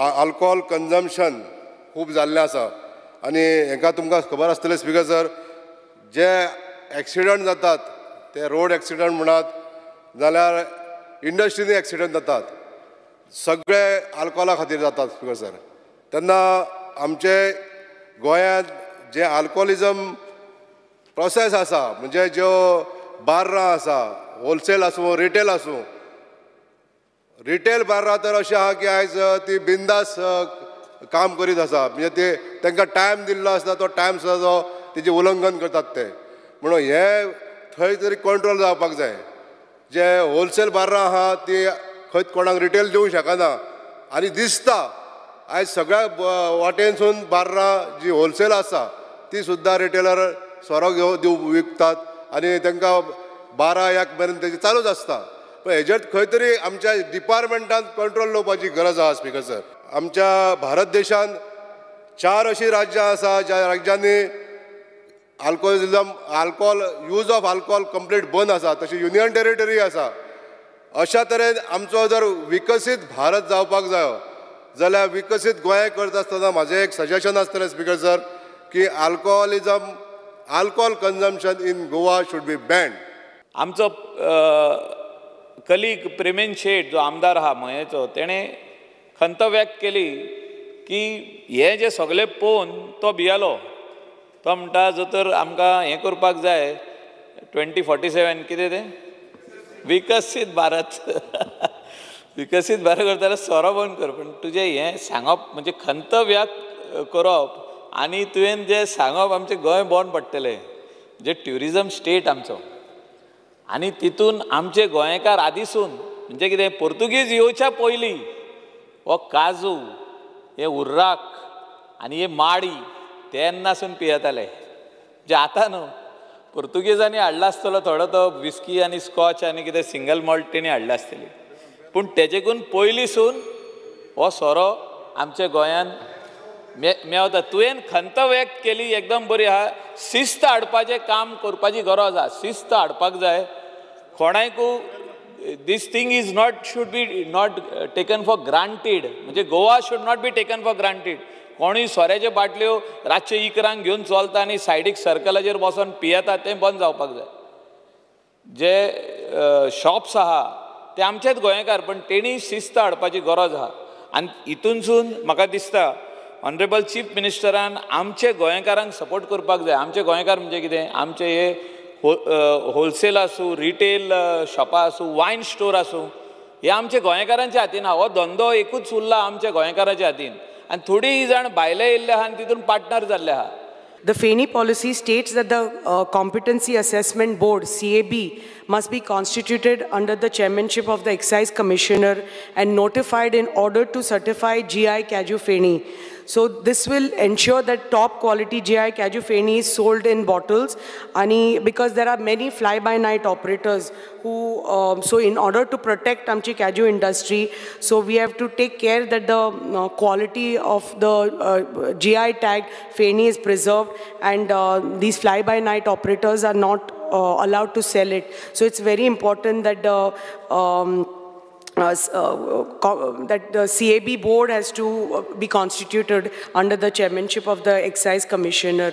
Alcohol consumption खूब जाल्लें आसा आनी हाका तुमकां खबर आसतलें स्पीकर सर जे एक्सिडंट जातात ते रोड एक्सिडंट म्हणात जाल्यार इंडस्ट्रीनी एक्सिडंट जातात सगळे अल्कोहोला खातीर जातात स्पीकर सर तेन्ना आमचे गोंयांत जे अल्कोहोलिजम प्रोसेस आसा म्हणजे ज्यो बार्रां आसा होलसेल आसूं रिटेल आसूं रिटेल बार्रां तर अशें आहा की आयज ती बिंदास काम करीत आसा म्हणजे ते तांकां टायम दिल्लो आसता तो टायम सुद्दां जो तेजें उल्लंघन करतात ते म्हणून हे थंय तरी कंट्रोल जावपाक जाय जे होलसेल बार्रां आहा ती खंय कोणाक रिटेल दिवंक शकना आनी दिसता आयज सगळ्या वाटेनसून बार्रां जी होलसेल आसा ती सुद्दां रिटेलर सोरो विकतात आनी तांकां 12-1 मेरेन तेजें चालूच आसता पण हेजेर खंय तरी आमच्या डिपार्टमेंटान कंट्रोल दवरपाची गरज आहा स्पीकर सर आमच्या भारत देशांत 4 अशीं राज्यां आसा ज्या राज्यांनी alcohol use of alcohol complete बंद आसा तशी युनियन टेरिटरी आसा अशा तरेन आमचो जर विकसीत भारत जावपाक जायो जाल्यार विकसीत गोंय करता आसतना म्हाजें एक सजेशन आसतलें स्पीकर सर की alcohol consumption in Goa should be banned आमचो कलीग प्रेमेन शेट जो आमदार आहा मयेचो तेणें खंत व्यक्त केली की हे जे सगळे पळोवन तो भियेलो तो म्हणटा जो तर आमकां हें करपाक जाय 2047 कितें तें विकसीत भारत विकसीत भारत करता जाल्यार सोरो बंद कर पूण तुजें हें सांगप म्हणजे खंत व्यक्त करप आनी तुवें जें सांगप आमचें गोंय बंद पडटलें जे ट्युरिजम स्टेट आमचो आनी तितून आमचे गोंयकार आदीसून म्हणजे कितें पोर्तुगीज येवच्या पयलीं हो काजू हे उर्राक आनी हे माडी तेन्नासून पियेताले जे आतां न्हू पोर्तुगेजांनी हाडला आसतलो थोडो तो विस्की आनी स्कॉच आनी कितें सिंगल मॉल्ट तेणी हाडला आसतली पूण तेजेकून पयलींसून हो सोरो आमच्या गोंयान मेवता तुवें खंत व्यक्त केली एकदम बरी आहा शिस्त हाडपाचें काम करपाची गरज आहा शिस्त हाडपाक जाय कोणायकू this thing is should be not taken for granted म्हणजे Goa should not be taken for granted कोणूय सोऱ्याच्यो बाटल्यो रातच्यो इकरांक घेवन चलता आनी सायडीक सर्कलाचेर बसून पियेता तें बंद जावपाक जाय जे शॉप्स आहा ते आमचेच गोंयकार पण तेणी शिस्त हाडपाची गरज आहा आनी हितूनसून म्हाका दिसता ऑनरेबल चीफ मिनिस्टरान आमचे गोंयकारांक सपोर्ट करपाक जाय आमचे गोंयकार म्हणजे कितें आमचे हे होलसेल आसूं रिटेल शॉपां आसूं वायन स्टोर आसूं हे आमचे गोंयकारांच्या हातीन आहा हो धंदो एकूच उरला आमच्या गोंयकारांच्या हातीन आनी थोडी जाण भायले येयल्ले आहा आनी तितून पार्टनर जाल्ले आहा. The FANI policy states that the Competency Assessment Board, CAB, must be constituted under the chairmanship of the Excise Commissioner and notified in order to certify GI Caju FANI. So this will ensure that top quality GI Caju FANI is sold in bottles because there are many fly-by-night operators who, so in order to protect Amchi Caju industry, so we have to take care that the quality of the GI tag FANI is preserved and these fly-by-night operators are not allowed to sell it. So it's very important that that the CAB board has to be constituted under the chairmanship of the Excise Commissioner.